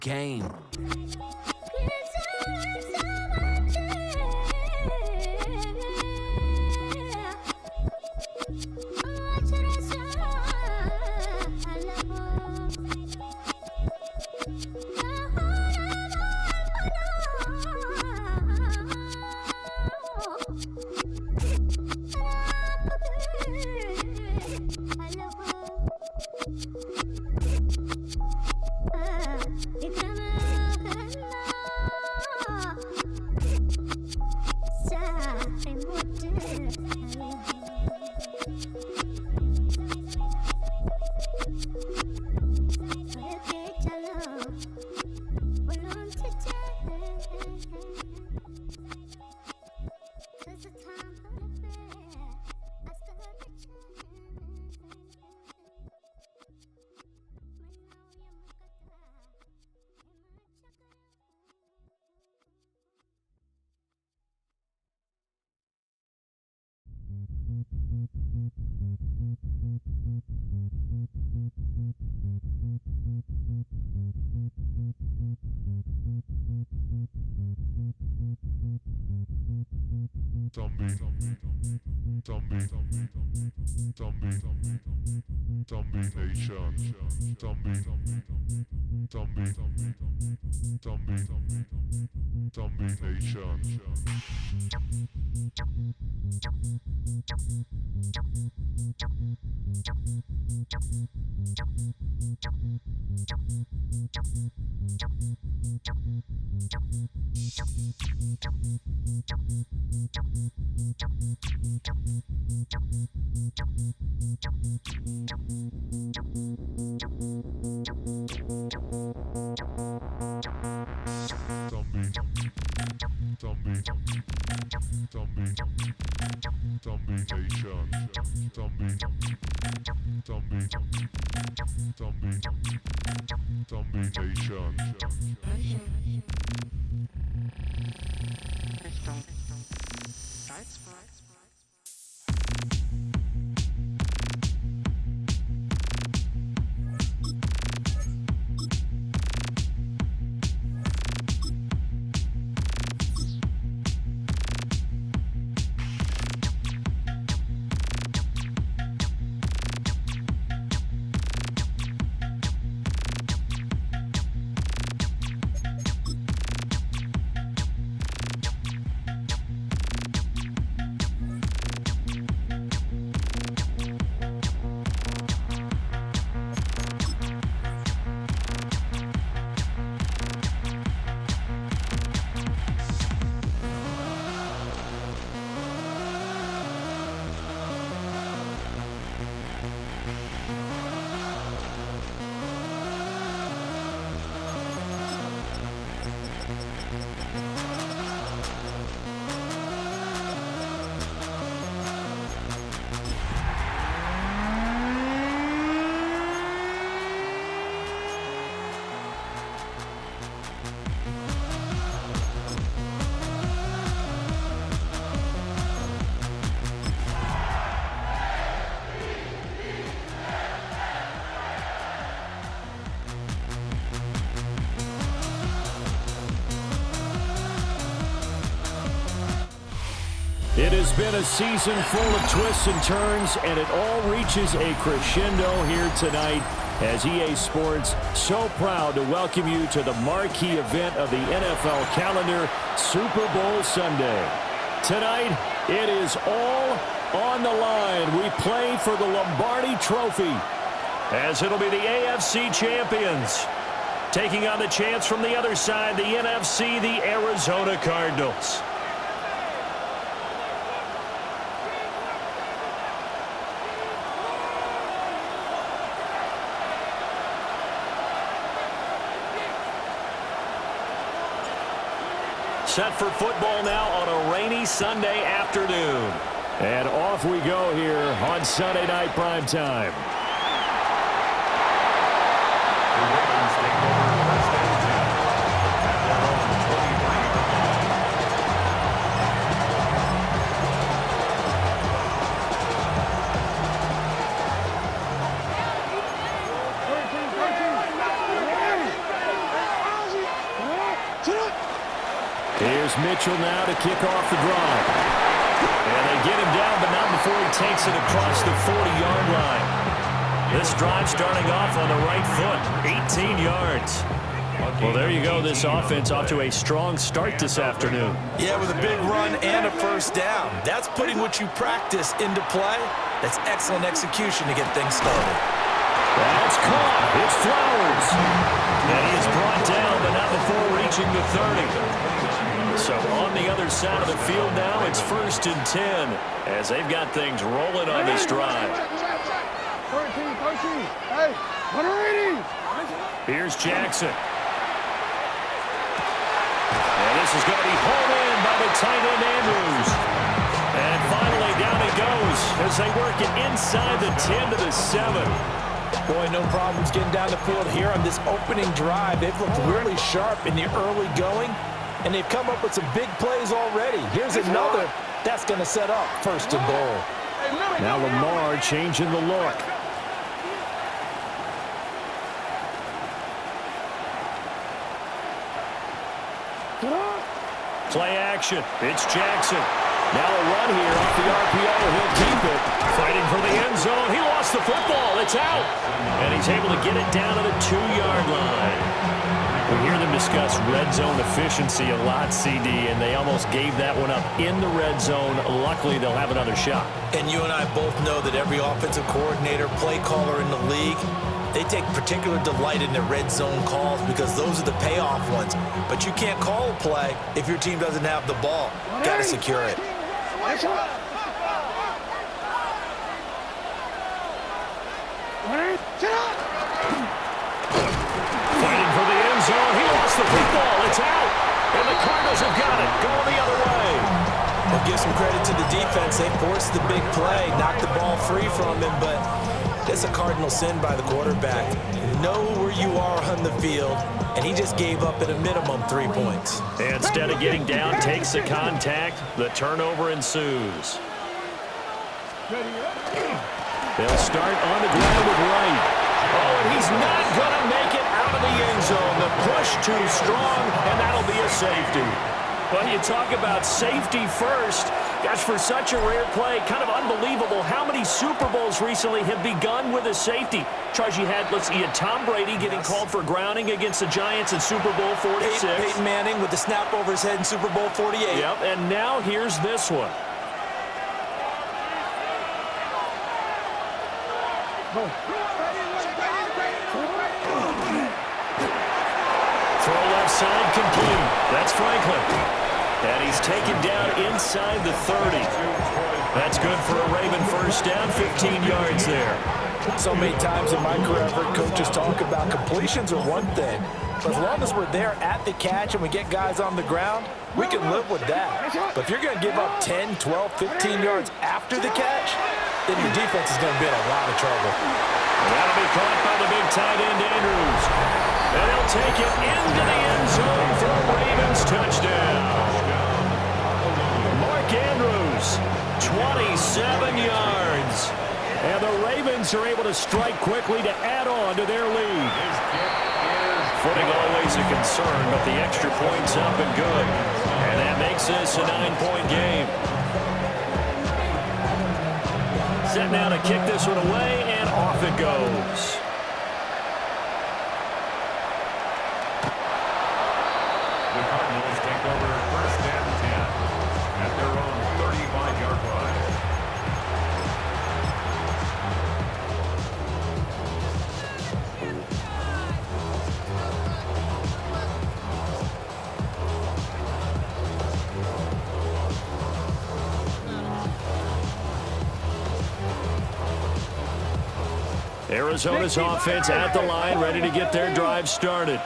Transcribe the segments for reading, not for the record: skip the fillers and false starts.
game. It has been a season full of twists and turns, and it all reaches a crescendo here tonight as EA Sports so proud to welcome you to the marquee event of the NFL calendar, Super Bowl Sunday. Tonight, it is all on the line. We play for the Lombardi Trophy, as it'll be the AFC champions taking on the chance from the other side, the NFC, the Arizona Cardinals. Set for football now on a rainy Sunday afternoon. And off we go here on Sunday Night Primetime. Here's Mitchell now to kick off the drive. And they get him down, but not before he takes it across the 40-yard line. This drive starting off on the right foot, 18 yards. Well, there you go. This offense off to a strong start this afternoon. Yeah, with a big run and a first down. That's putting what you practice into play. That's excellent execution to get things started. That's caught. It's Flowers. And he is brought down, but not before reaching the 30. So on the other side of the field now, it's 1st and 10 as they've got things rolling on this drive. Here's Jackson. And this is going to be hauled in by the tight end Andrews. And finally down he goes as they work it inside the 10 to the 7. Boy, no problems getting down the field here on this opening drive. They've looked really sharp in the early going, and they've come up with some big plays already. Here's another that's going to set up 1st and goal. Now Lamar changing the look. Play action. It's Jackson. Now a run here off the RPO. He'll keep it. Fighting for the end zone. He lost the football. It's out. And he's able to get it down to the 2-yard line. We hear them discuss red zone efficiency a lot, CD, and they almost gave that one up in the red zone. Luckily, they'll have another shot. And you and I both know that every offensive coordinator, play caller in the league, they take particular delight in their red zone calls because those are the payoff ones. But you can't call a play if your team doesn't have the ball. Got to secure it. Fighting for the end zone. He lost the football. It's out. And the Cardinals have got it. Going the other way. Well, give some credit to the defense. They forced the big play, knocked the ball free from him, but it's a cardinal sin by the quarterback. Know where you are on the field, and he just gave up at a minimum 3 points. Instead of getting down, takes the contact. The turnover ensues. They'll start on the ground with Wright. Oh, and he's not going to make it out of the end zone. The push too strong, and that'll be a safety. Well, you talk about safety first. Gosh, for such a rare play, kind of unbelievable how many Super Bowls recently have begun with a safety. Charles, you had Tom Brady getting called for grounding against the Giants in Super Bowl 46. Peyton Manning with the snap over his head in Super Bowl 48. Yep, and now here's this one. Throw left side complete. That's Franklin. And he's taken down inside the 30. That's good for a Raven first down, 15 yards there. So many times in my career, I've heard coaches talk about completions are one thing. But as long as we're there at the catch and we get guys on the ground, we can live with that. But if you're going to give up 10, 12, 15 yards after the catch, then your defense is going to be in a lot of trouble. That'll be caught by the big tight end, Andrews. And he'll take it into the end zone for a Ravens touchdown. Mark Andrews, 27 yards. And the Ravens are able to strike quickly to add on to their lead. Footing always a concern, but the extra point's up and good. And that makes this a 9-point game. Set now to kick this one away, and off it goes. The Cardinals take over 1st and 10 at their own 35-yard line. Arizona's offense at the line, ready to get their drive started.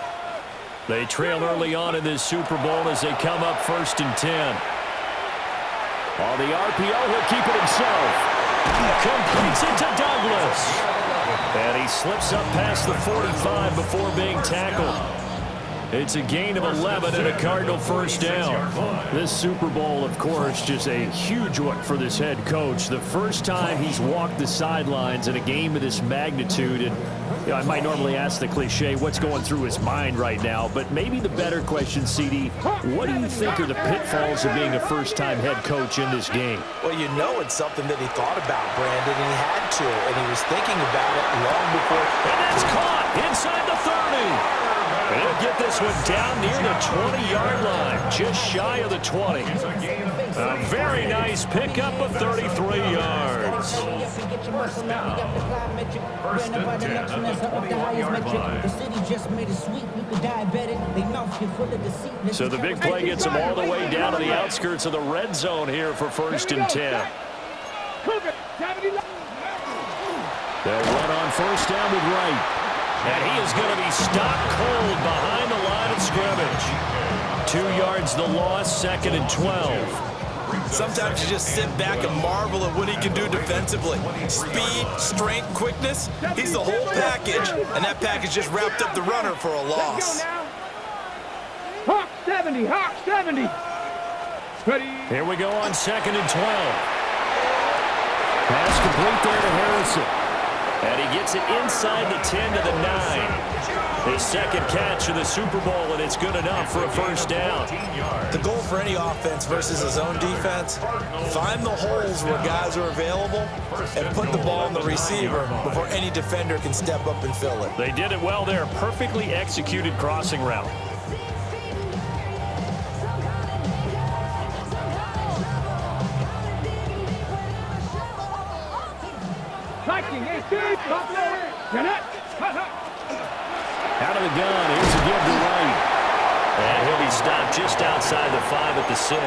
They trail early on in this Super Bowl as they come up 1st and 10. On the RPO, he'll keep it himself. Completes it to Douglas. And he slips up past the 45 before being tackled. It's a gain of 11 and a Cardinal first down. This Super Bowl, of course, just a huge one for this head coach. The first time he's walked the sidelines in a game of this magnitude. And You know, I might normally ask the cliche, what's going through his mind right now, but maybe the better question, CD, what do you think are the pitfalls of being a first-time head coach in this game? Well, you know it's something that he thought about, Brandon, and he had to, and he was thinking about it long before. And that's caught inside the 30. And he'll get this one down near the 20-yard line, just shy of the 20. A very nice pickup of 33 yards. First and 10 at the 21-yard line. So the big play gets them all the way down to the outskirts of the red zone here for 1st and 10. They'll run on 1st down with Wright. And he is going to be stopped cold behind the line of scrimmage. 2 yards the loss, 2nd and 12. Sometimes you just sit back and marvel at what he can do defensively. Speed, strength, quickness, he's the whole package. And that package just wrapped up the runner for a loss. Hawk 70, Hawk 70. Ready. Here we go on 2nd and 12. Pass complete there to Harrison. And he gets it inside the 10 to the 9. His second catch of the Super Bowl, and it's good enough for a 1st down. The goal for any offense versus his own defense, find the holes where guys are available and put the ball in the receiver before any defender can step up and fill it. They did it well there. Perfectly executed crossing route. Out of the gun, here's a give to Wright. And he'll be stopped just outside the 5 at the 6.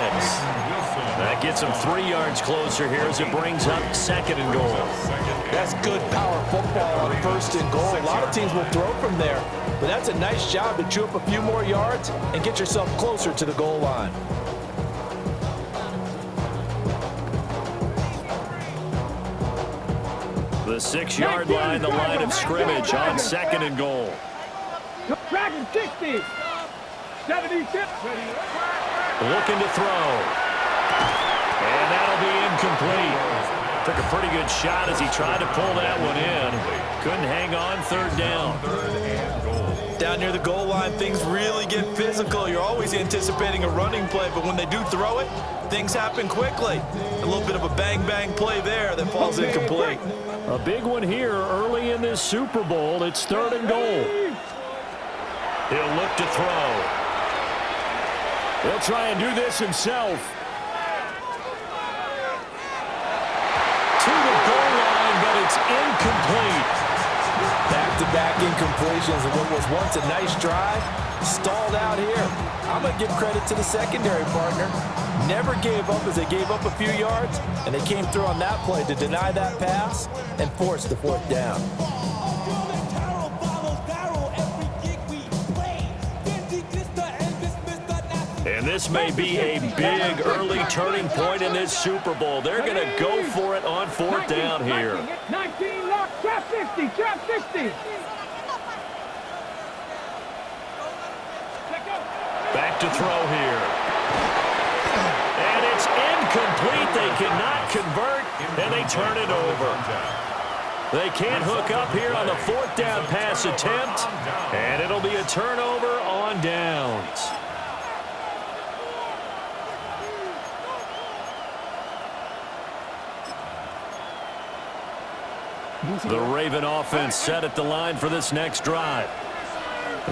That gets him 3 yards closer here as it brings up 2nd and goal. That's good power football on 1st and goal. A lot of teams will throw from there, but that's a nice job to chew up a few more yards and get yourself closer to the goal line. The 6-yard line, the line of scrimmage on 2nd and goal. Dragon 60. 76. Looking to throw. And that'll be incomplete. Took a pretty good shot as he tried to pull that one in. Couldn't hang on 3rd down. Down near the goal line, things really get physical. You're always anticipating a running play, but when they do throw it, things happen quickly. A little bit of a bang-bang play there that falls incomplete. A big one here early in this Super Bowl. It's 3rd and goal. He'll look to throw. He'll try and do this himself. To the goal line, but it's incomplete. Back-to-back incompletions of what was once a nice drive, stalled out here. I'm going to give credit to the secondary partner. Never gave up as they gave up a few yards, and they came through on that play to deny that pass and force the 4th down. And this may be a big early turning point in this Super Bowl. They're going to go for it on 4th down here. 19, lock, trap 50, trap 50. Back to throw here. And it's incomplete. They cannot convert, and they turn it over. They can't hook up here on the 4th down pass attempt, and it'll be a turnover on downs. The Raven offense set at the line for this next drive.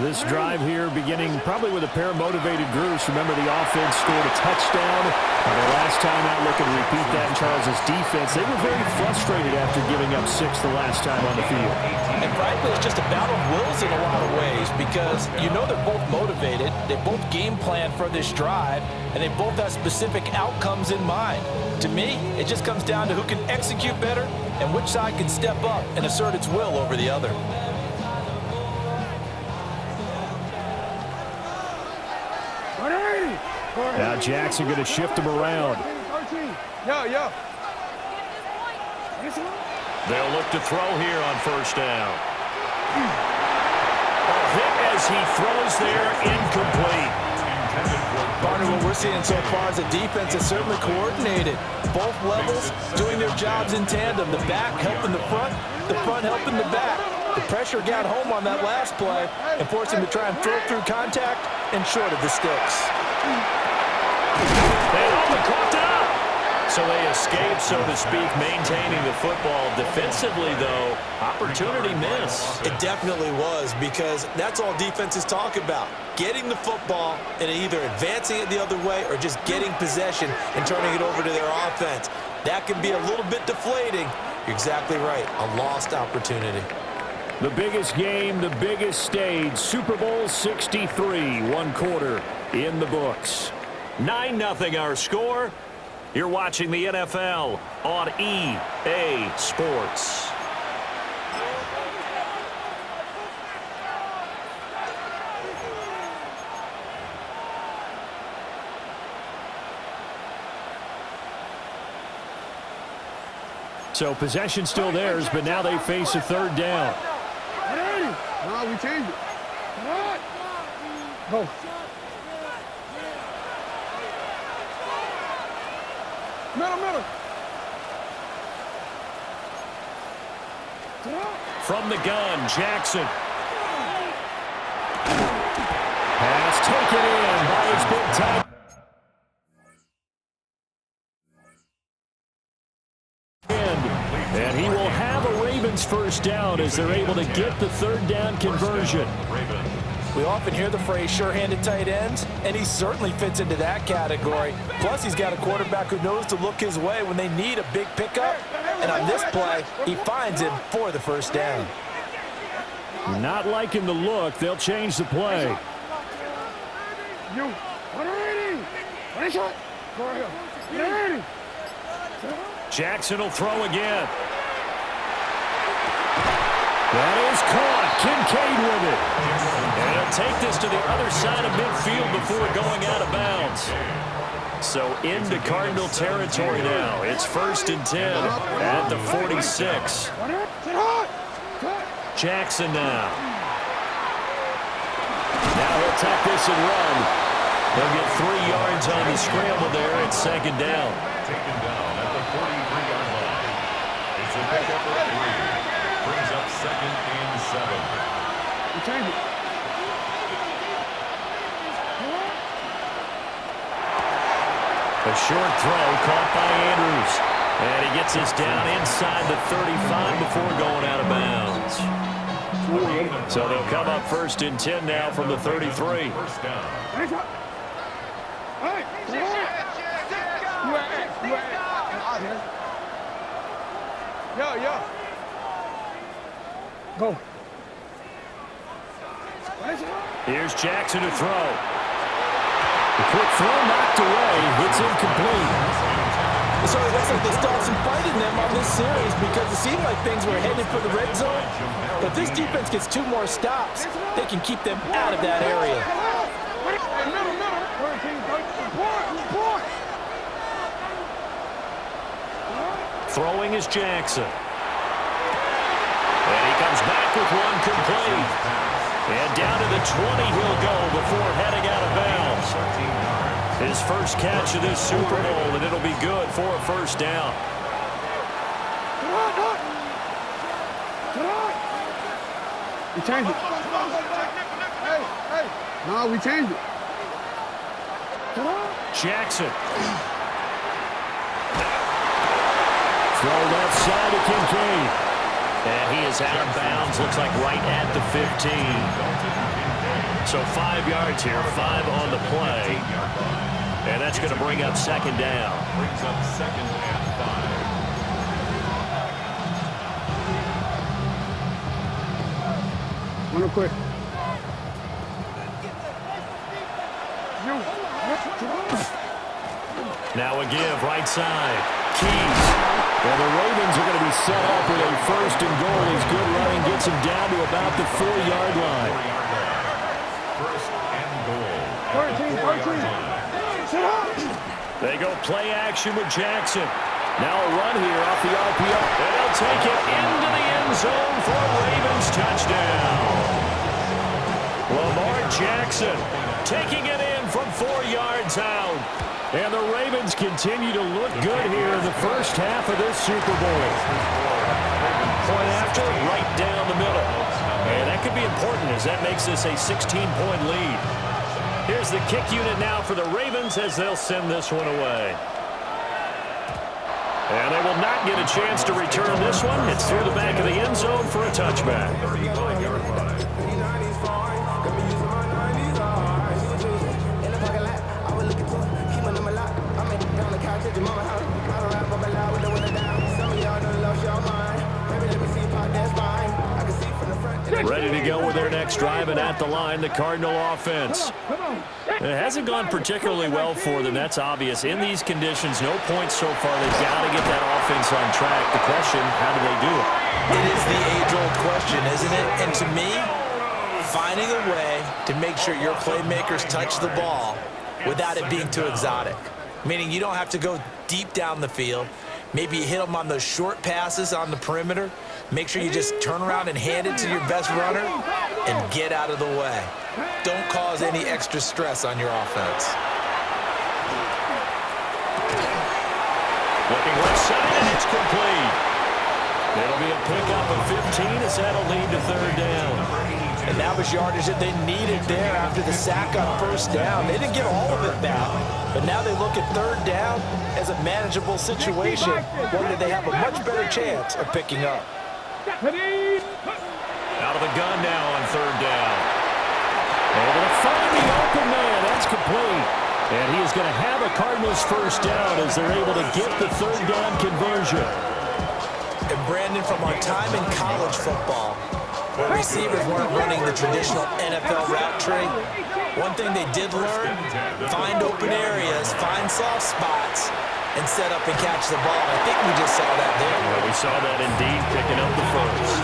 This drive here beginning probably with a pair of motivated groups. Remember, the offense scored a touchdown. The last time out, looking to repeat that in Charles' defense. They were very frustrated after giving up 6 the last time on the field. And frankly, it's just a battle of wills in a lot of ways because you know they're both motivated. They both game plan for this drive, and they both have specific outcomes in mind. To me, it just comes down to who can execute better and which side can step up and assert its will over the other. Now Jackson going to shift him around. Yo. They'll look to throw here on 1st down. A hit as he throws there, incomplete. Partner, what we're seeing so far is the defense is certainly coordinated. Both levels doing their jobs in tandem. The back helping the front helping the back. The pressure got home on that last play and forced him to try and throw through contact and short of the sticks. They caught it up. So they escape, so to speak, maintaining the football. Defensively, though, opportunity miss. It definitely was, because that's all defenses talk about. Getting the football and either advancing it the other way or just getting possession and turning it over to their offense. That can be a little bit deflating. You're exactly right. A lost opportunity. The biggest game, the biggest stage, Super Bowl 63, one quarter in the books. 9-0 our score. You're watching the NFL on EA Sports. So possession still theirs, but now they face a third down. No, we changed it. Go. Middle. From the gun, Jackson. Pass taken in by his big time. And he will have a Ravens first down as they're able to get the third down conversion. We often hear the phrase sure-handed tight ends, and he certainly fits into that category. Plus, he's got a quarterback who knows to look his way when they need a big pickup. And on this play, he finds him for the first down. Not liking the look. They'll change the play. Jackson will throw again. That is caught. Kincaid with it. And he'll take this to the other side of midfield before going out of bounds. So into Cardinal territory now. It's 1st and 10 at the 46. Jackson now. Now he'll take this and run. He'll get 3 yards on the scramble there at 2nd down. Taken down at the 43-yard line. It's a pickup of 3. Brings up 2nd and 7. We changed it. A short throw caught by Andrews. And he gets this down inside the 35 before going out of bounds. So they'll come up 1st and 10 now from the 33. First down. Yeah. Go. Here's Jackson to throw. The quick throw knocked away. It's incomplete. So it looks like they stalled some fight in them on this series because it seemed like things were headed for the red zone. But this defense gets 2 more stops. They can keep them out of that area. Throwing is Jackson. And he comes back with one complete. And down to the 20 he'll go before heading out of bounds. His first catch of this Super Bowl, and it'll be good for a first down. We changed it. No, we changed it. Jackson. Throw left side to Kincaid. And he is out of bounds, looks like right at the 15. So 5 yards here, 5 on the play. And that's going to bring up 2nd down. Brings up 2nd and 5. Real quick. Now a give, right side. Keys. Well, the Ravens are going to be set up with a 1st and goal. His good running gets him down to about the 4-yard line. 1st and goal. 13. They go play action with Jackson. Now a run here off the RPO. And they'll take it into the end zone for a Ravens touchdown. Lamar Jackson taking it in from 4 yards out. And the Ravens continue to look good here in the first half of this Super Bowl. Point after, right down the middle. could be important as that makes this a 16-point lead. Here's the kick unit now for the Ravens as they'll send this one away. And they will not get a chance to return this one. It's through the back of the end zone for a touchback. 35-yard line. Ready to go with their next drive, and at the line, the Cardinal offense. It hasn't gone particularly well for them. That's obvious. In these conditions, no points so far. They've got to get that offense on track. The question, how do they do it? It is the age-old question, isn't it? And to me, finding a way to make sure your playmakers touch the ball without it being too exotic. Meaning you don't have to go deep down the field. Maybe you hit them on those short passes on the perimeter. Make sure you just turn around and hand it to your best runner and get out of the way. Don't cause any extra stress on your offense. Looking left side, and it's complete. It'll be a pickup of 15 as that'll lead to third down. And that was yardage that they needed there after the sack on first down. They didn't get all of it back, but now they look at third down as a manageable situation, one that they have a much better chance of picking up. Out of the gun now on third down. Able to find the open man. That's complete. And he is going to have a Cardinals first down as they're able to get the third down conversion. And Brandon, from our time in college football, where receivers weren't running the traditional NFL route tree, one thing they did learn, find open areas, find soft spots, and set up and catch the ball. I think we just saw that there. Well, we saw that indeed, picking up the first.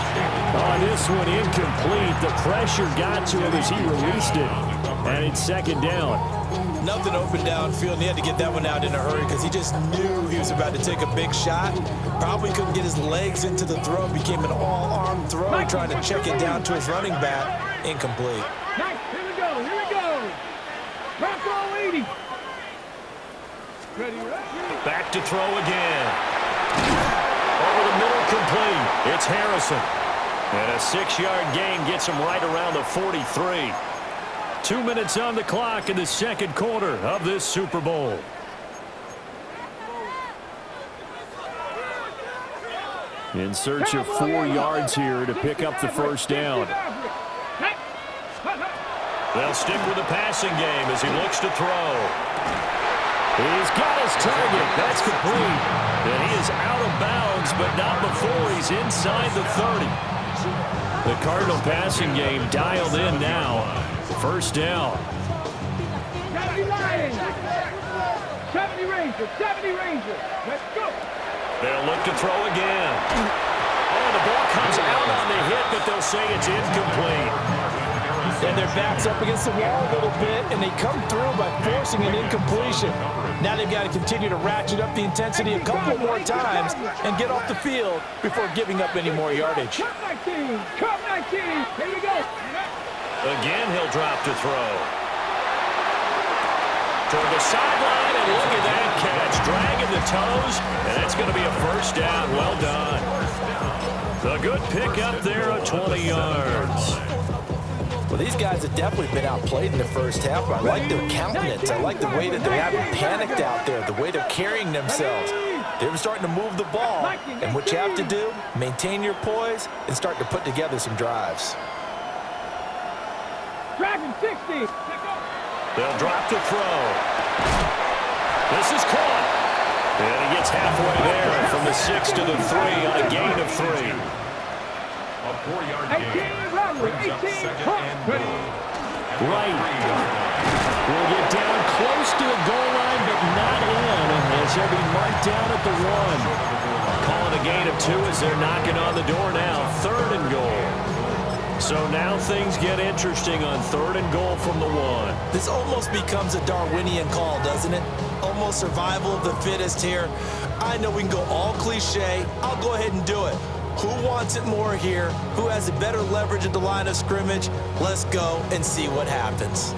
On this one, incomplete. The pressure got to him as he released it. And it's second down. Nothing open downfield. He had to get that one out in a hurry because he just knew he was about to take a big shot. Probably couldn't get his legs into the throw. Became an all-arm throw, trying to check it down to his running back. Incomplete. Nice. Here we go. Here we go. Back roll 80. Ready, ready. Back to throw again. Over the middle, complete. It's Harrison. And a 6-yard gain gets him right around the 43. 2 minutes on the clock in the second quarter of this Super Bowl. In search of 4 yards here to pick up the first down. They'll stick with the passing game as he looks to throw. He's got his target. That's complete. And he is out of bounds, but not before he's inside the 30. The Cardinal passing game dialed in now. First down. 70 Lions. 70 Rangers. 70 Rangers. Let's go. They'll look to throw again. Oh, the ball comes out on the hit, but they'll say it's incomplete. And their back's up against the wall a little bit, and they come through by forcing an incompletion. Now they've got to continue to ratchet up the intensity a couple more times and get off the field before giving up any more yardage. Come 19. Come 19. Here we go. Again, he'll drop to throw. Toward the sideline, and look at that catch. Dragging the toes, and that's going to be a first down. Well done. A good pick up there of 20 yards. Well, these guys have definitely been outplayed in the first half. I like their countenance. I like the way that they haven't panicked out there, the way they're carrying themselves. They're starting to move the ball, and what you have to do, maintain your poise and start to put together some drives. Dragon 60. They'll drop to throw. This is caught. And he gets halfway there from the 6 to the 3 on a gain of 3. A 4-yard gain. 18, Brings up 18, second and goal. Right. Will get down close to the goal line, but not in, as he'll be marked down at the 1. Calling a gain of 2 as they're knocking on the door now. 3rd and goal. So now things get interesting on 3rd and goal from the 1. This almost becomes a Darwinian call, doesn't it? Almost survival of the fittest here. I know we can go all cliche. I'll go ahead and do it. Who wants it more here? Who has a better leverage at the line of scrimmage? Let's go and see what happens.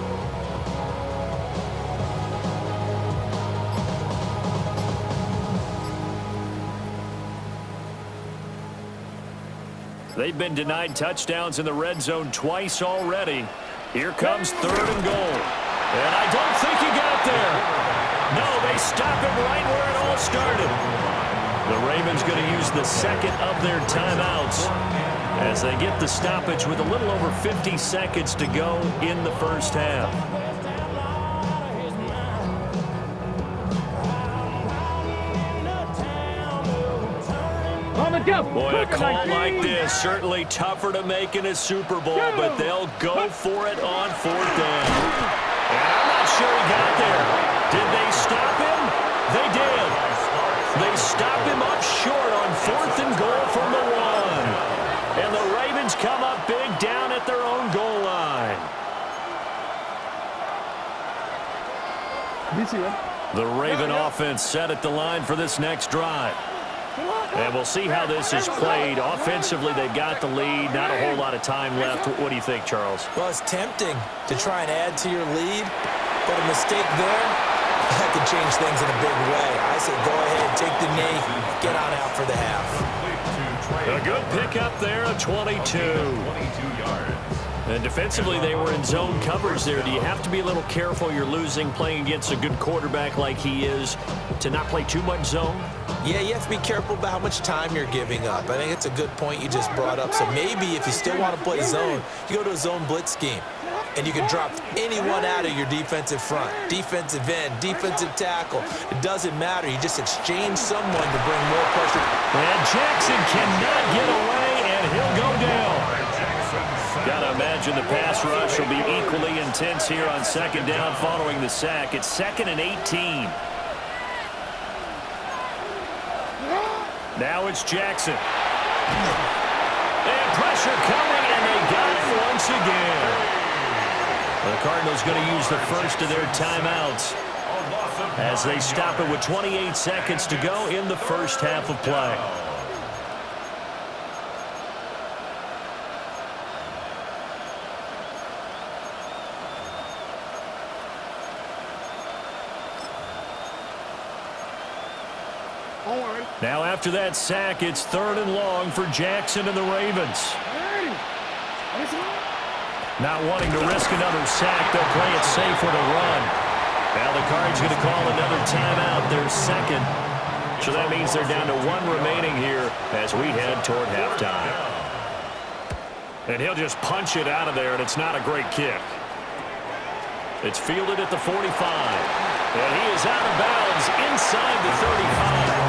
They've been denied touchdowns in the red zone twice already. Here comes 3rd and goal. And I don't think he got there. No, they stop him right where it all started. The Ravens going to use the second of their timeouts as they get the stoppage with a little over 50 seconds to go in the first half. Boy, a call like this, certainly tougher to make in a Super Bowl, but they'll go for it on 4th down. And I'm not sure he got there. Did they stop him? They did. They stop him up short on 4th and goal from the 1. And the Ravens come up big down at their own goal line. The Raven offense set at the line for this next drive. And we'll see how this is played. Offensively, they've got the lead. Not a whole lot of time left. What do you think, Charles? Well, it's tempting to try and add to your lead, but a mistake there, that could change things in a big way. I say go ahead, take the knee, get on out for the half. A good pickup there, a 22. 22 yards. And defensively, they were in zone coverage there. Do you have to be a little careful? You're losing, playing against a good quarterback like he is, to not play too much zone? Yeah, you have to be careful about how much time you're giving up. I think it's a good point you just brought up. So maybe if you still want to play zone, you go to a zone blitz scheme. And you can drop anyone out of your defensive front, defensive end, defensive tackle. It doesn't matter. You just exchange someone to bring more pressure. And Jackson cannot get away, and he'll go down. Got to imagine the pass rush will be equally intense here on 2nd down following the sack. It's 2nd and 18. Now it's Jackson. And pressure coming, and they got it once again. The Cardinals going to use the first of their timeouts as they stop it with 28 seconds to go in the first half of play. Now after that sack, it's 3rd and long for Jackson and the Ravens. Not wanting to risk another sack, they'll play it safe with a run. Now the Cards going to call another timeout, their second. So that means they're down to 1 remaining here as we head toward halftime. And he'll just punch it out of there, and it's not a great kick. It's fielded at the 45. And he is out of bounds inside the 35.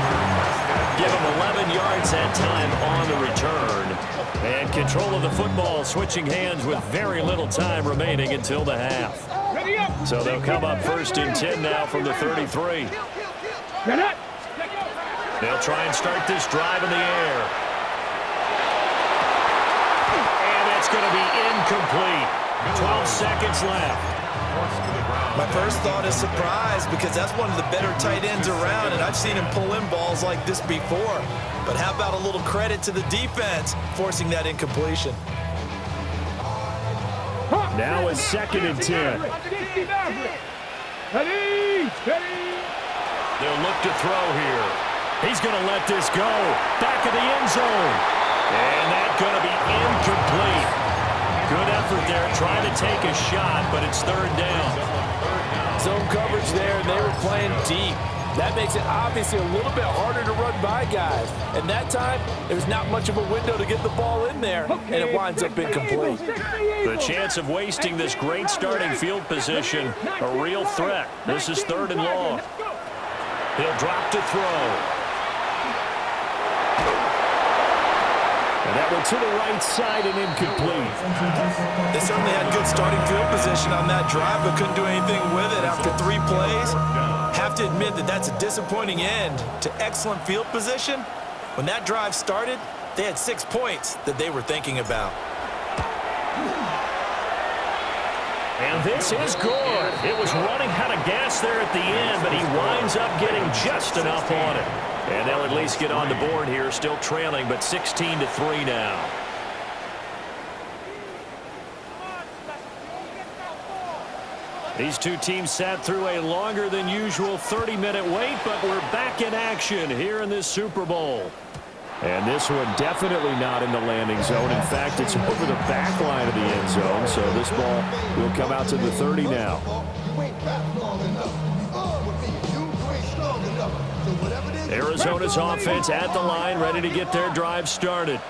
Give him 11 yards that time on the return. And control of the football switching hands with very little time remaining until the half. So they'll come up 1st and 10 now from the 33. They'll try and start this drive in the air. And it's going to be incomplete. 12 seconds left. My first thought is surprise because that's one of the better tight ends around, and I've seen him pull in balls like this before. But how about a little credit to the defense forcing that incompletion? Now it's 2nd and 10. They'll look to throw here. He's going to let this go. Back of the end zone. And that's going to be incomplete. Good effort there trying to take a shot, but it's 3rd down. Zone coverage there, and they were playing deep. That makes it obviously a little bit harder to run by guys. And that time, there's not much of a window to get the ball in there, and it winds up incomplete. The chance of wasting this great starting field position, a real threat. This is 3rd and long. He'll drop to throw. And that one to the right side and incomplete. They certainly had good starting field position on that drive, but couldn't do anything with it after 3 plays. Have to admit that that's a disappointing end to excellent field position. When that drive started, they had 6 points that they were thinking about. And this is good. It was running out of gas there at the end, but he winds up getting just enough on it. And they'll at least get on the board here, still trailing, but 16-3 now. These two teams sat through a longer than usual 30-minute wait, but we're back in action here in this Super Bowl. And this one definitely not in the landing zone. In fact, it's over the back line of the end zone. So this ball will come out to the 30 now. Arizona's offense at the line, ready to get their drive started.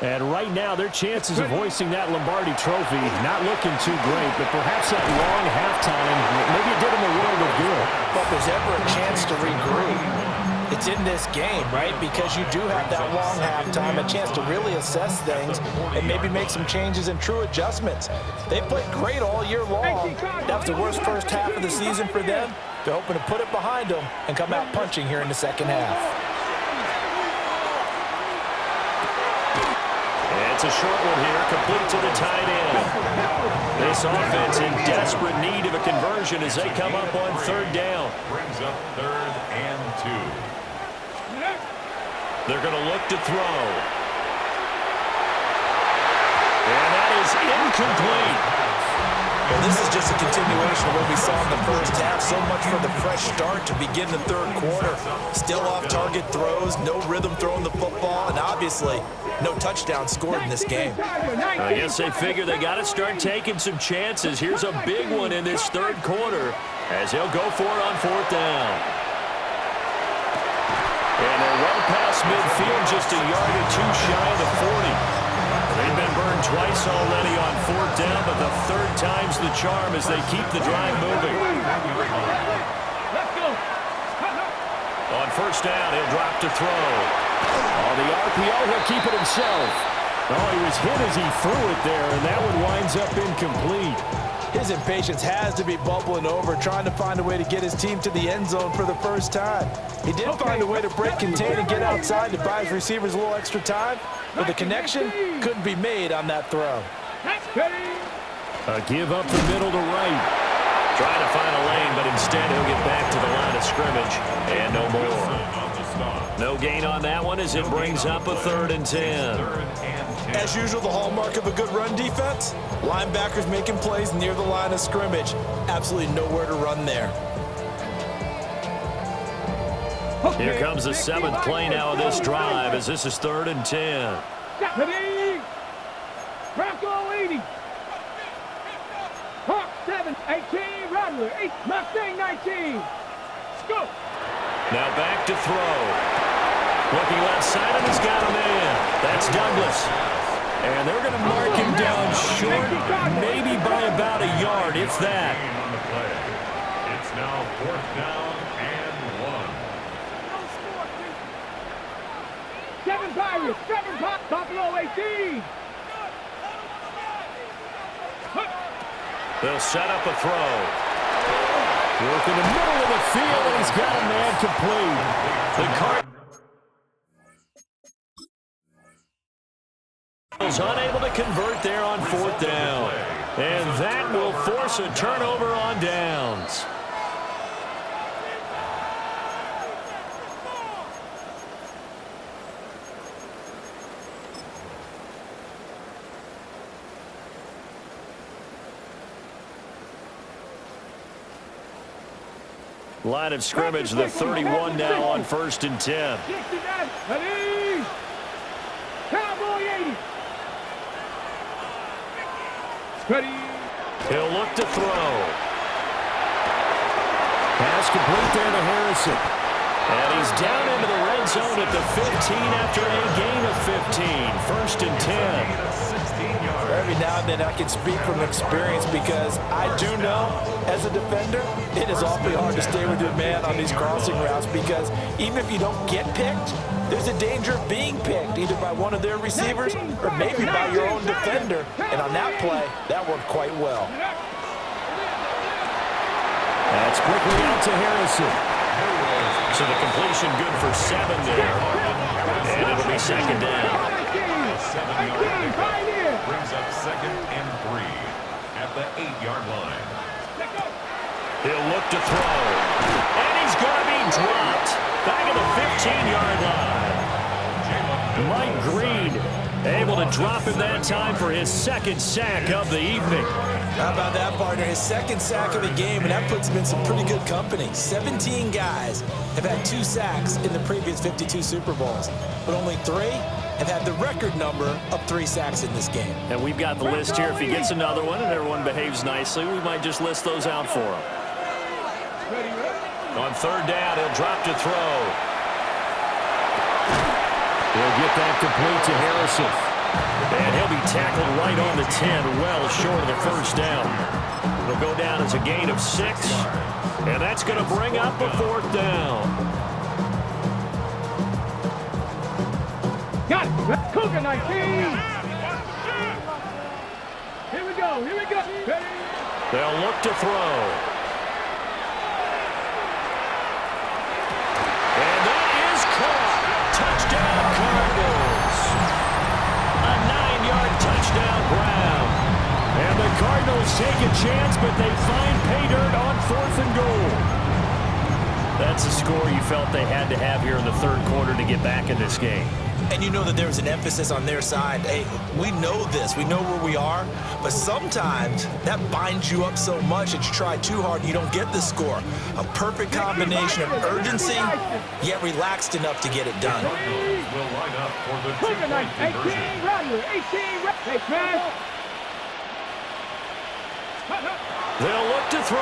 And right now, their chances of hoisting that Lombardi trophy not looking too great, but perhaps that long halftime, maybe it did them a world of good. But if there's ever a chance to regroup, it's in this game, right? Because you do have that long halftime, a chance to really assess things and maybe make some changes and true adjustments. They played great all year long. That was the worst first half of the season for them. They're hoping to put it behind them and come out punching here in the second half. It's a short one here, complete to the tight end. This offense in desperate need of a conversion as they come up on third down. Brings up 3rd and 2. They're going to look to throw. And that is incomplete. Well, this is just a continuation of what we saw in the first half. So much for the fresh start to begin the third quarter. Still off-target throws, no rhythm throwing the football, and obviously no touchdown scored in this game. I guess they figure they got to start taking some chances. Here's a big one in this third quarter as he'll go for it on fourth down. And they're well past midfield, just a yard or two shy of the 40. They've been burned twice already on fourth down, but the third time's the charm as they keep the drive moving. On first down, he'll drop to throw. On the RPO, he'll keep it himself. Oh, he was hit as he threw it there, and that one winds up incomplete. His impatience has to be bubbling over, trying to find a way to get his team to the end zone for the first time. He did find a way to break contain and get outside to buy his receivers a little extra time, but the connection couldn't be made on that throw. A give up the middle to right. Trying to find a lane, but instead he'll get back to the line of scrimmage. And no more. No gain on that one as it brings up a 3rd and 10. As usual, the hallmark of a good run defense, linebackers making plays near the line of scrimmage. Absolutely nowhere to run there. Here comes the 7th play now of this drive as this is 3rd and 10. Bronco 80. Hawk 7, 18, Rattler 8, Mustang 19. Scoop. Now back to throw. Looking left side, and he's got a man. That's Douglas. And they're going to mark him down short, maybe by about a yard, if that. On the play. It's now 4th down and 1. 7 Pirates, 7 Pop, Buffalo 18. They'll set up a throw. Work in the middle of the field, and he's got a man complete. The Cardinals unable to convert there on fourth down. And that will force a turnover on downs. Line of scrimmage, the 31 now on 1st and 10. Ready? Cowboy 80. Ready. He'll look to throw. Pass complete there to Harrison. And he's down into the red zone at the 15 after a gain of 15. 1st and 10. Every now and then I can speak from experience because I do know as a defender it is awfully hard to stay with your man on these crossing routes because even if you don't get picked, there's a danger of being picked either by one of their receivers or maybe by your own defender. And on that play, that worked quite well. That's quickly out to Harrison. So the completion good for 7 there. And it'll be 2nd down. 7-yard pickup brings up 2nd and 3 at the 8-yard line. He'll look to throw. And he's going to be dropped back at the 15-yard line. Mike Green able to drop him that time for his 2nd sack of the evening. How about that, partner? His second sack of the game, and that puts him in some pretty good company. 17 guys have had 2 sacks in the previous 52 Super Bowls, but only 3 have had the record number of 3 sacks in this game. And we've got the list here. If he gets another one and everyone behaves nicely, we might just list those out for him. On third down, he'll drop to throw. He'll get that complete to Harrison. And he'll be tackled right on the 10, well short of the first down. It'll go down as a gain of 6, and that's going to bring up a 4th down. Got it. Cougar 19. Here we go. Here we go. Ready? They'll look to throw. And that is caught. Touchdown, Cardinals. A 9-yard touchdown grab. And the Cardinals take a chance, but they find pay dirt on 4th and goal. That's a score you felt they had to have here in the third quarter to get back in this game. And you know that there was an emphasis on their side. Hey, we know this. We know where we are. But sometimes that binds you up so much that you try too hard and you don't get the score. A perfect combination of urgency, yet relaxed enough to get it done. Will line up for the Cougar 19. 18 Rattler. 18 Rattler. Hey, They'll look to throw.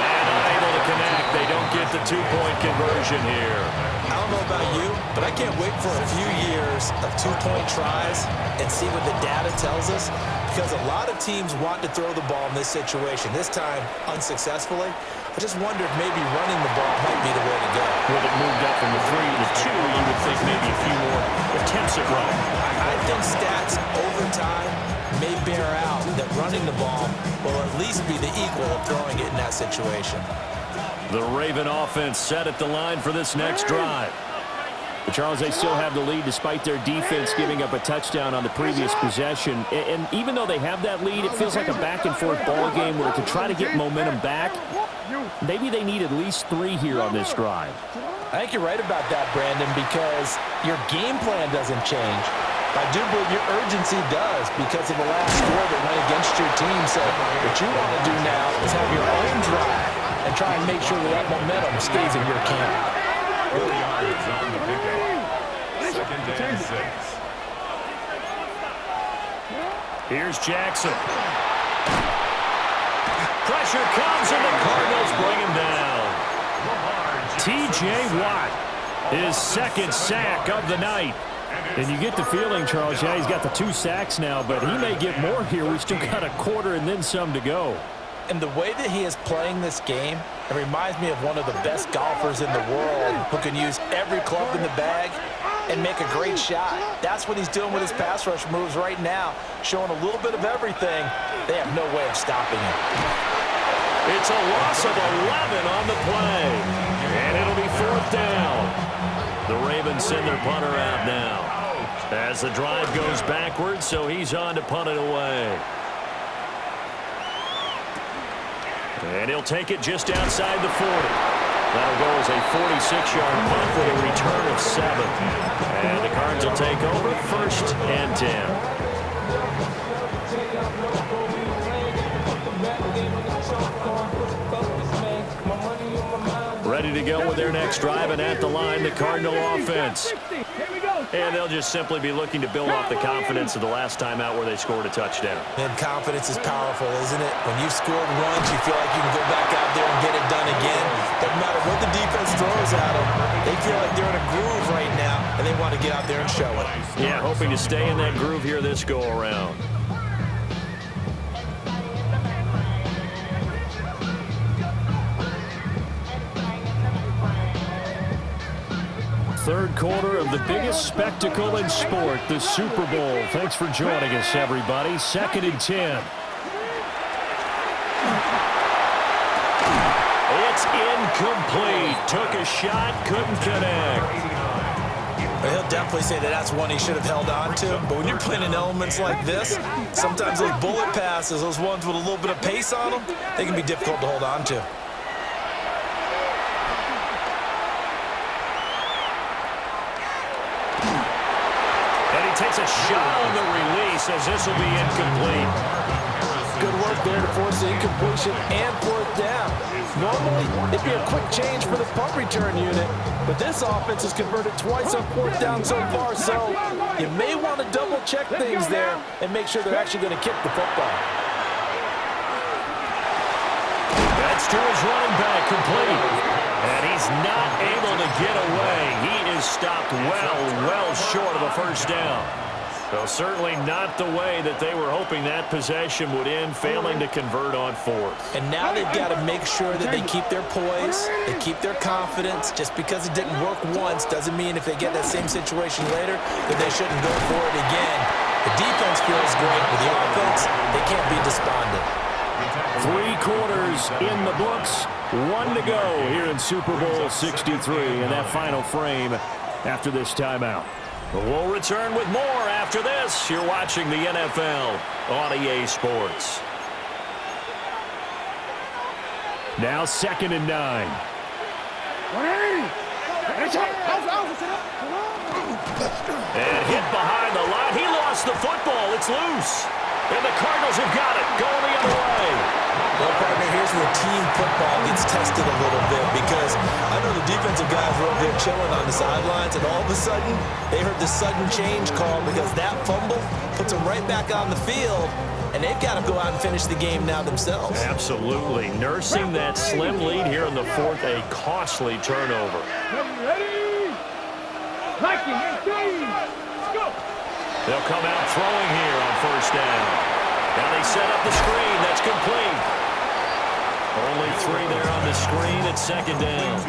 And unable to connect. They don't get the 2-point conversion here. I don't know about you, but I can't wait for a few years of 2-point tries and see what the data tells us, because a lot of teams want to throw the ball in this situation, this time unsuccessfully. I just wonder if maybe running the ball might be the way to go. With it moved up from the 3 to the 2, you would think maybe a few more attempts at running. I think stats over time may bear out that running the ball will at least be the equal of throwing it in that situation. The Raven offense set at the line for this next drive. But Charles, they still have the lead despite their defense giving up a touchdown on the previous possession. And even though they have that lead, it feels like a back-and-forth ball game where to try to get momentum back, maybe they need at least 3 here on this drive. I think you're right about that, Brandon, because your game plan doesn't change. I do believe your urgency does because of the last score that went against your team. So what you want to do now is have your own drive and try and make sure that momentum stays in your camp. 4 yards on the pickup. Second and 6. Here's Jackson. Pressure comes, and the Cardinals bring him down. T.J. Watt, his second sack of the night. And you get the feeling, Charles, yeah, he's got the 2 sacks now, but he may get more here. We've still got a quarter and then some to go. And the way that he is playing this game, it reminds me of one of the best golfers in the world who can use every club in the bag and make a great shot. That's what he's doing with his pass rush moves right now, showing a little bit of everything. They have no way of stopping him. It's a loss of 11 on the play, and it'll be 4th down. The Ravens send their punter out now as the drive goes backwards, so he's on to punt it away. And he'll take it just outside the 40. That'll go as a 46-yard punt with a return of 7. And the Cards will take over 1st and 10. Ready to go with their next drive, and at the line, the Cardinal offense. And they'll just simply be looking to build off the confidence of the last time out where they scored a touchdown. And confidence is powerful, isn't it? When you've scored once, you feel like you can go back out there and get it done again. Doesn't matter what the defense throws at them. They feel like they're in a groove right now, and they want to get out there and show it. Yeah, hoping to stay in that groove here this go-around. Third quarter of the biggest spectacle in sport, the Super Bowl. Thanks for joining us, everybody. 2nd and 10. It's incomplete. Took a shot, couldn't connect. He'll definitely say that that's one he should have held on to. But when you're playing in elements like this, sometimes those bullet passes, those ones with a little bit of pace on them, they can be difficult to hold on to. takes a shot on the release as this will be incomplete. Good work there to force the incompletion and fourth down. Normally, it'd be a quick change for the punt return unit, but this offense has converted twice on fourth down so far, so you may want to double-check things there and make sure they're actually going to kick the football. That's to his running back, complete. And he's not able to get away. He is stopped well short of a first down. Well, certainly not the way that they were hoping that possession would end, failing to convert on fourth. And now they've got to make sure that they keep their poise, they keep their confidence. Just because it didn't work once doesn't mean if they get that same situation later that they shouldn't go for it again. The defense feels great, but the offense, they can't be despondent. 3 quarters in the books, 1 to go here in Super Bowl 63 in that final frame after this timeout. We'll return with more after this. You're watching the NFL on EA Sports. Now 2nd and 9. And hit behind the line. He lost the football. It's loose. And the Cardinals have got it. Going the other way. Well, partner, here's where team football gets tested a little bit because I know the defensive guys were over there chilling on the sidelines, and all of a sudden, they heard the sudden change call because that fumble puts them right back on the field, and they've got to go out and finish the game now themselves. Absolutely. Nursing that slim lead here in the fourth, a costly turnover. Ready? Liking, 18. Go. They'll come out throwing here on first down. Now they set up the screen. That's complete. Only 3 there on the screen at 2nd down.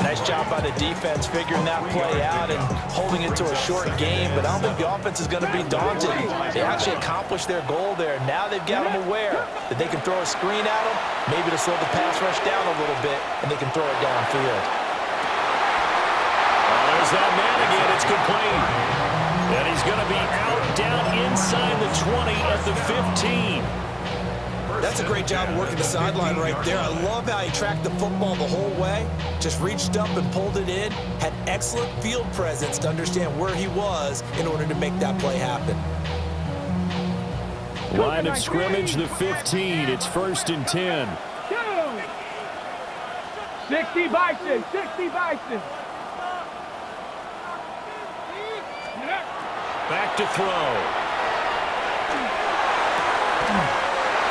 Nice job by the defense figuring that play out and holding it to a short game, but I don't think the offense is going to be daunted. They actually accomplished their goal there. Now they've got them aware that they can throw a screen at them, maybe to slow the pass rush down a little bit, and they can throw it downfield. There's that man again. It's complete. And he's going to be out down inside the 20 at the 15. That's a great job of working the sideline right there. I love how he tracked the football the whole way, just reached up and pulled it in, had excellent field presence to understand where he was in order to make that play happen. Line of scrimmage, the 15. It's 1st and 10. 60 Bison, 60 Bison. Back to throw.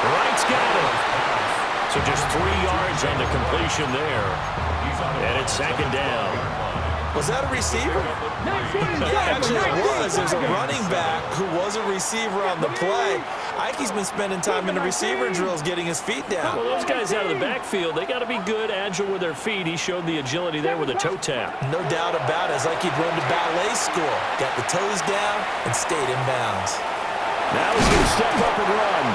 Wright's got it. So just 3 yards on the completion there. And it's 2nd down. Was that a receiver? Yeah, actually it was. There's a running back who was a receiver on the play. Ike's been spending time in the receiver drills getting his feet down. Well, those guys out of the backfield, they got to be good, agile with their feet. He showed the agility there with a toe tap. No doubt about it. It's like he'd run to ballet school. Got the toes down and stayed in bounds. Now he's going to step up and run.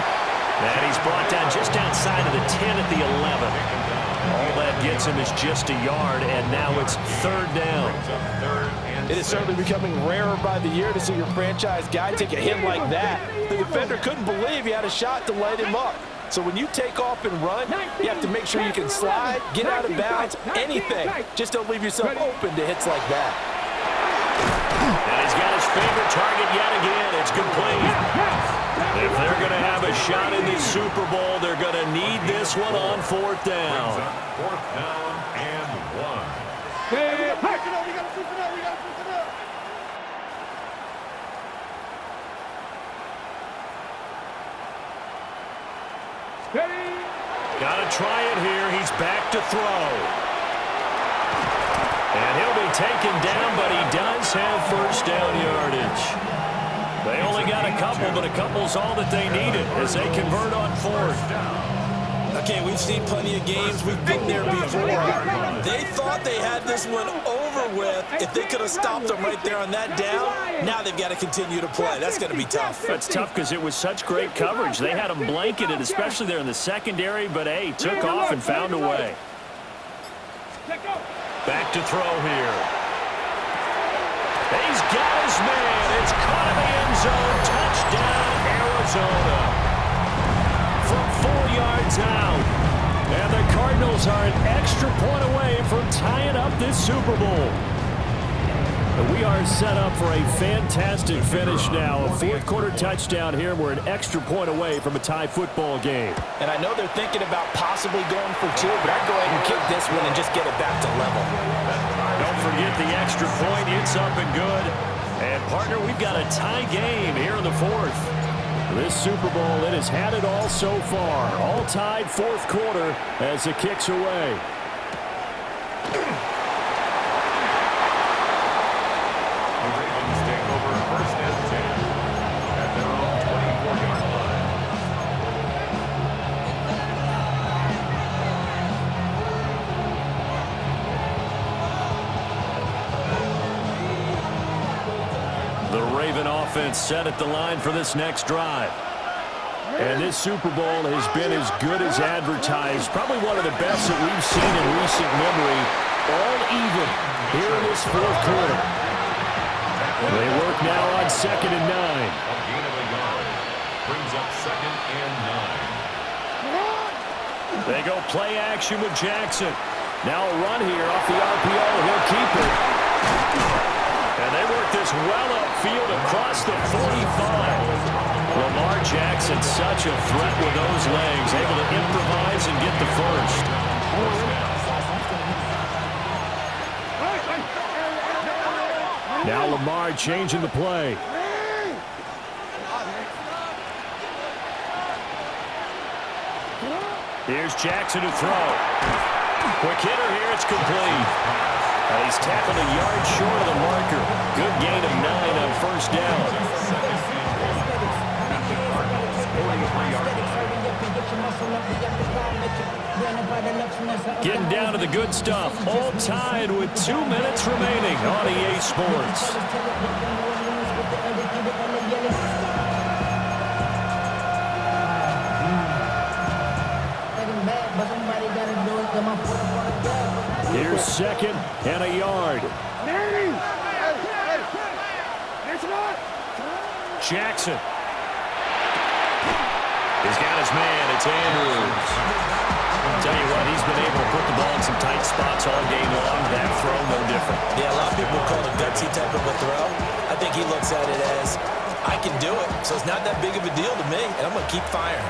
And he's brought down just outside of the 10 at the 11. All that gets him is just a yard, and now it's 3rd down. It is certainly becoming rarer by the year to see your franchise guy take a hit like that. The defender couldn't believe he had a shot to light him up. So when you take off and run, you have to make sure you can slide, get out of bounds, anything. Just don't leave yourself open to hits like that. And he's got his favorite target yet again. It's complete. If they're going to have a shot in this Super Bowl, they're going to need this one on 4th down. 4th down and 1. Got to try it here. He's back to throw. And he'll be taken down, but he does have first down yardage. They only got a couple, but a couple's all that they needed as they convert on 4th. Okay, we've seen plenty of games. We've been there before. They thought they had this one over with. If they could have stopped them right there on that down, now they've got to continue to play. That's going to be tough. That's tough because it was such great coverage. They had them blanketed, especially there in the secondary, but, hey, took off and found a way. Back to throw here. He's got his man. It's caught in the end zone. Touchdown, Arizona. From 4 yards out. And the Cardinals are an extra point away from tying up this Super Bowl. We are set up for a fantastic finish now. A fourth-quarter touchdown here. We're an extra point away from a tie football game. And I know they're thinking about possibly going for two, but I'd go ahead and kick this one and just get it back to level. Don't forget the extra point. It's up and good. And, partner, we've got a tie game here in the fourth. This Super Bowl, it has had it all so far. All tied fourth quarter as it kicks away. Offense set at the line for this next drive. And this Super Bowl has been as good as advertised. Probably one of the best that we've seen in recent memory. All even here in this fourth quarter. They work now on 2nd and 9. Brings up 2nd and 9. They go play action with Jackson. Now a run here off the RPO. He'll keep it. And they work this well upfield across the 45. Lamar Jackson, such a threat with those legs, able to improvise and get the first. Now Lamar changing the play. Here's Jackson to throw. Quick hitter here, it's complete. He's tackled a yard short of the marker. Good gain of 9 on first down. Getting down to the good stuff. All tied with 2 minutes remaining on EA Sports. Here's 2nd and a yard. Jackson. He's got his man. It's Andrews. I'll tell you what, he's been able to put the ball in some tight spots all game long. That throw, no different. Yeah, a lot of people call it a gutsy type of a throw. I think he looks at it as, I can do it, so it's not that big of a deal to me, and I'm going to keep firing.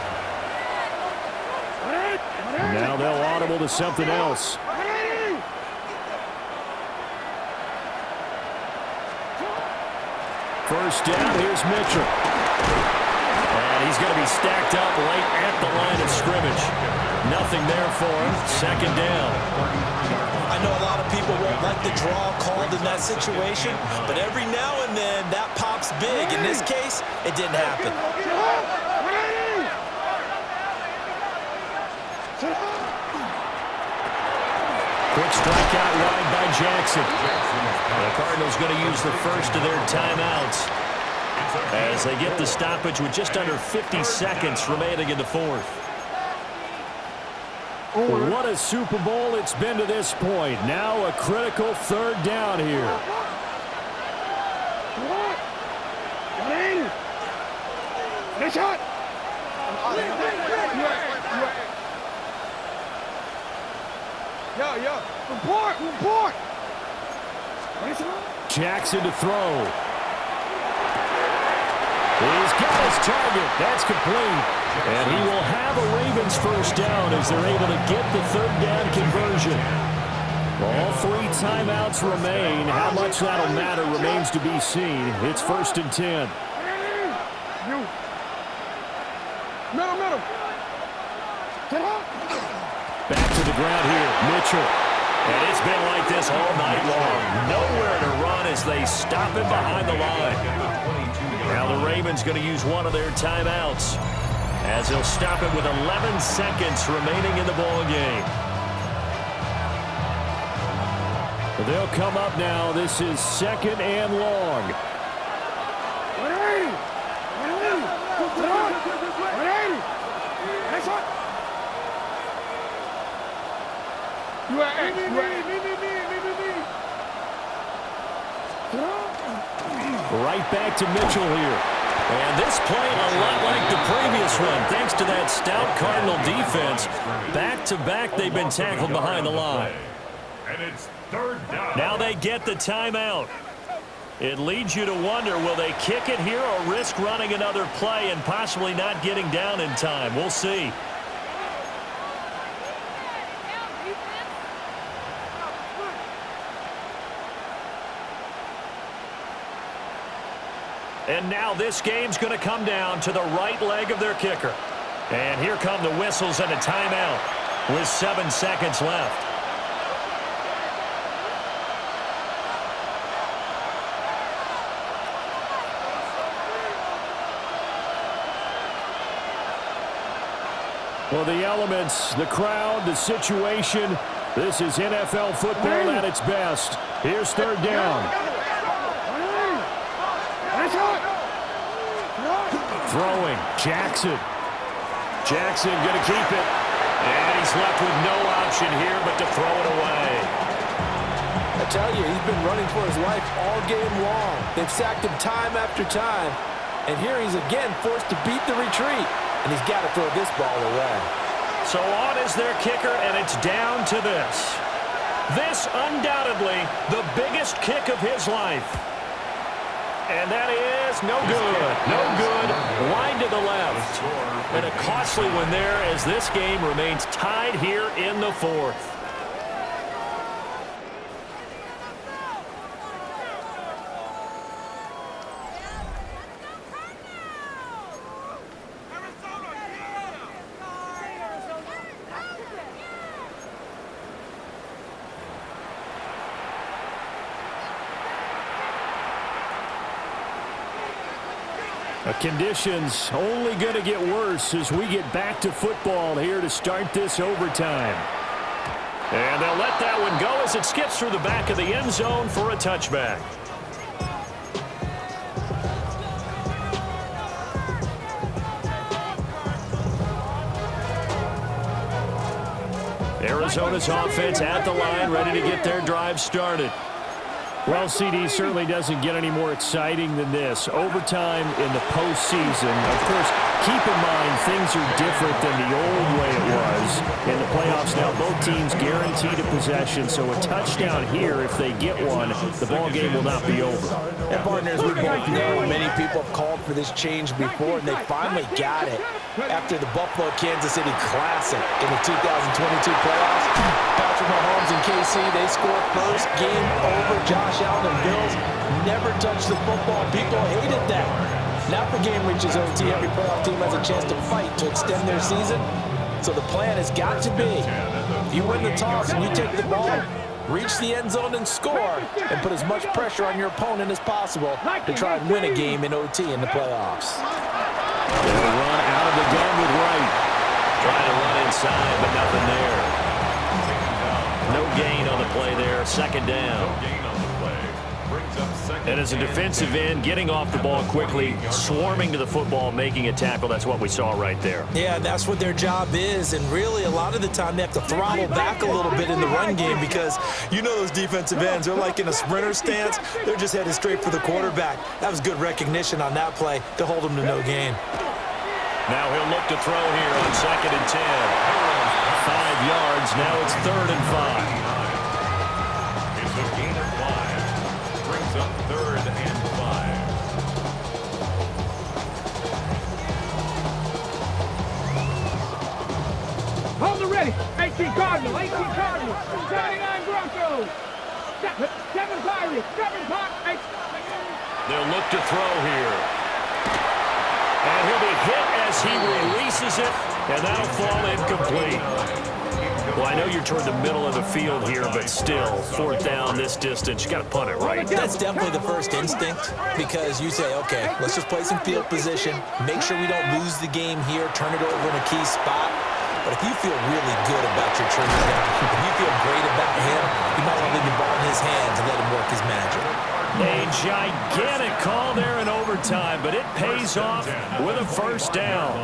Now they'll audible to something else. First down, here's Mitchell. And he's going to be stacked up right at the line of scrimmage. Nothing there for him. 2nd down. I know a lot of people won't like the draw called in that situation, but every now and then that pops big. In this case, it didn't happen. Quick strike out wide by Jackson. The Cardinals going to use the first of their timeouts as they get the stoppage with just under 50 seconds remaining in the fourth. What a Super Bowl it's been to this point. Now a critical 3rd down here. Nice shot. Yo. Report. Jackson to throw. He's got his target. That's complete. And he will have a Ravens first down as they're able to get the 3rd down conversion. All 3 timeouts remain. How much that'll matter remains to be seen. It's 1st and 10. Middle. Back to the ground here, Mitchell. And it's been like this all night long. Nowhere to run as they stop him behind the line. Now the Ravens going to use one of their timeouts as they'll stop it with 11 seconds remaining in the ball game. They'll come up now. This is 2nd and long. Right back to Mitchell here. And this play a lot like the previous one, thanks to that stout Cardinal defense. Back-to-back, they've been tackled behind the line. And it's 3rd down. Now they get the timeout. It leads you to wonder, will they kick it here or risk running another play and possibly not getting down in time? We'll see. And now this game's going to come down to the right leg of their kicker. And here come the whistles and a timeout with 7 seconds left. Well, the elements, the crowd, the situation, this is NFL football at its best. Here's third down. Throwing, Jackson. Jackson going to keep it. And he's left with no option here but to throw it away. I tell you, he's been running for his life all game long. They've sacked him time after time. And here he's again forced to beat the retreat. And he's got to throw this ball away. So on is their kicker, and it's down to this. This undoubtedly the biggest kick of his life. And that is no good. No good. Wide to the left. And a costly one there as this game remains tied here in the fourth. Conditions only going to get worse as we get back to football here to start this overtime. And they'll let that one go as it skips through the back of the end zone for a touchback. Arizona's offense at the line, ready to get their drive started. Well, CD certainly doesn't get any more exciting than this. Overtime in the postseason. Of course, keep in mind things are different than the old way it was. In the playoffs now, both teams guaranteed a possession, so a touchdown here, if they get one, the ball game will not be over. And partners, we both know many people have called for this change before, and they finally got it after the Buffalo-Kansas City Classic in the 2022 playoffs. Patrick Mahomes and KC, they scored first, game over. Josh Allen and Bills never touched the football. People hated that. Now the game reaches OT, every playoff team has a chance to fight to extend their season. So the plan has got to be, if you win the toss and you take the ball, reach the end zone and score, and put as much pressure on your opponent as possible to try and win a game in OT in the playoffs. They'll run out of the gun with Wright. Trying to run inside, but nothing there. No gain on the play there. Second down. And as a defensive end, getting off the ball quickly, swarming to the football, making a tackle, that's what we saw right there. Yeah, that's what their job is, and really a lot of the time they have to throttle back a little bit in the run game because you know those defensive ends, they're like in a sprinter stance. They're just headed straight for the quarterback. That was good recognition on that play to hold them to no gain. Now he'll look to throw here on 2nd and 10. 5 yards, now it's 3rd and 5. It's a gain of 5. Brings up 3rd and 5. Hold it ready. 18 Cardinals. 18 Cardinals. 79 Broncos. 7 Pirates. 7 Pirates. They'll look to throw here. And he'll be hit as he releases it, and that'll fall incomplete. Well, I know you're toward the middle of the field here, but still, 4th down this distance, you got to punt it, right? That's definitely the first instinct because you say, okay, let's just play some field position, make sure we don't lose the game here, turn it over in a key spot. But if you feel really good about your turning down, if you feel great about him, you might want to leave the ball in his hands and let him work his magic. A gigantic call there in overtime, but it pays off with a 1st down.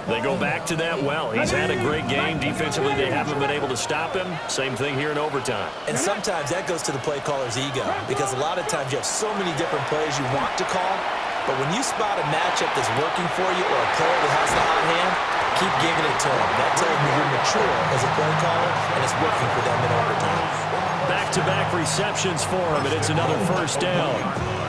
They go back to that well. He's had a great game. Defensively, they haven't been able to stop him. Same thing here in overtime. And sometimes that goes to the play caller's ego because a lot of times you have so many different plays you want to call, but when you spot a matchup that's working for you or a player that has the hot hand, keep giving it to him. That tells me you're mature as a play caller, and it's working for them in overtime. Back back-to-back receptions for him, and it's another first down.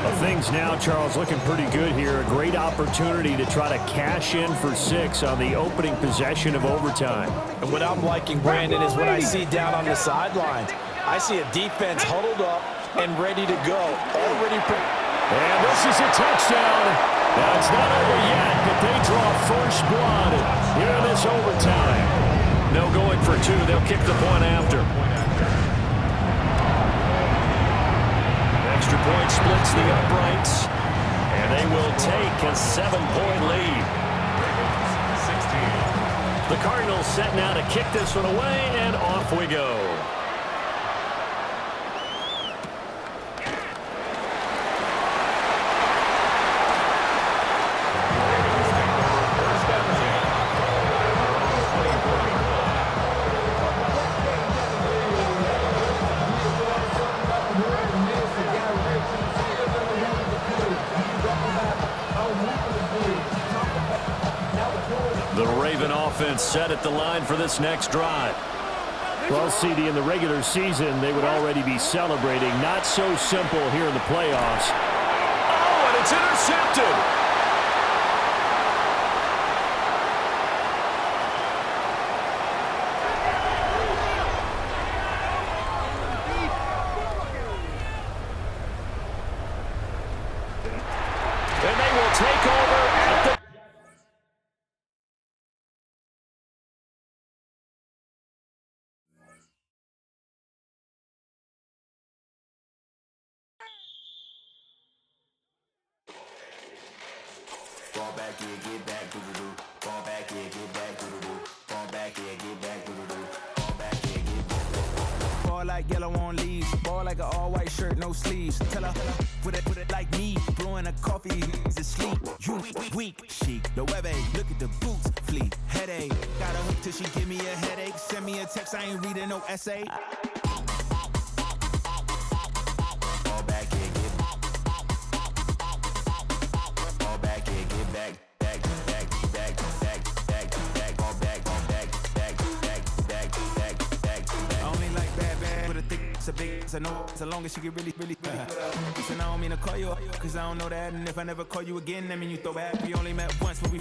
Well, things now, Charles, looking pretty good here. A great opportunity to try to cash in for 6 on the opening possession of overtime. And what I'm liking, Brandon, is what I see down on the sidelines. I see a defense huddled up and ready to go. And this is a touchdown. Now, it's not over yet, but they draw first blood here in this overtime. No going for 2. They'll kick the point after. Extra point splits the uprights, and they will take a 7-point lead. 16. The Cardinals set now to kick this one away, and off we go. Set at the line for this next drive. Well, CD, in the regular season, they would already be celebrating. Not so simple here in the playoffs. Oh, and it's intercepted. And they will take over at the... Fall back here, get back, doo-doo-doo. Fall back here, get back, doo-doo-doo. Fall back here, get back, doo-doo-doo. Fall back here, get back. Ball like yellow on leaves. Ball like an all-white shirt, no sleeves. Tell her, put it like me. Blowing a coffee, he's asleep. You weak, chic. The web look at the boots, fleet. Headache. Got a hook till she give me a headache. Send me a text, I ain't reading no essay. Fall back here, get back. Fall back here, get back. It's a big, it's a no, so long as she get really. Listen, I don't mean to call you up, cause I don't know that. And if I never call you again, that mean you throw back. We only met once, but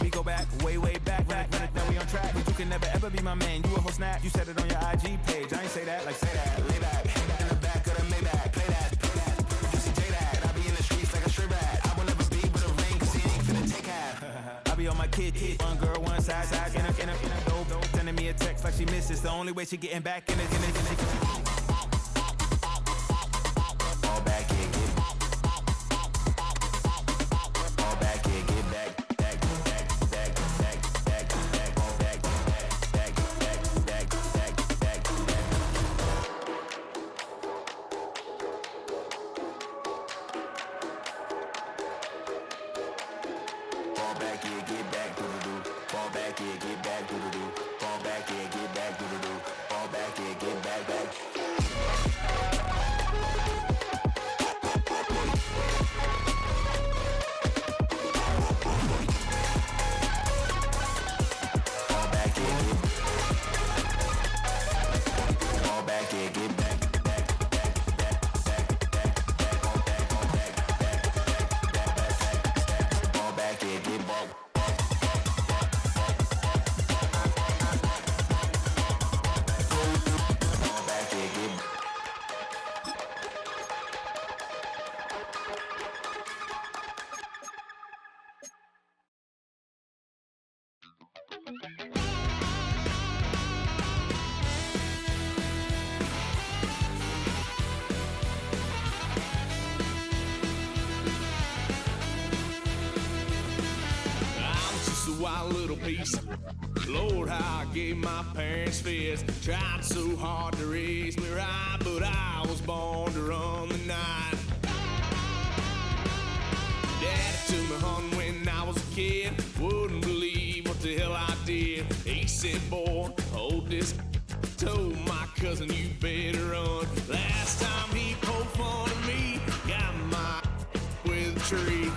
we go back, way back. Now we on track, but you can never ever be my man. You a whole snap, you said it on your IG page. I ain't say that, say that. Lay back, in the back of the Maybach, play that. You see J that, I be in the streets like a strip rat. I will never be with a ring, cause he ain't finna take half. I be on my kid, one girl, one side, in a dope, sending me a text like she misses. The only way she getting back in it. Wild little piece. Lord, how I gave my parents fist. Tried so hard to raise me right, but I was born to run the night. Daddy took me hunting when I was a kid. Wouldn't believe what the hell I did. He said, boy, hold this. Told my cousin, you better run. Last time he poked fun at me, got my with a tree.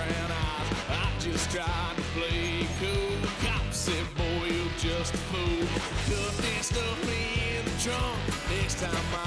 brown eyes. I just tried to play cool. Cop said, boy, you're just a fool. Cuffed and stuffed me in the trunk. Next time I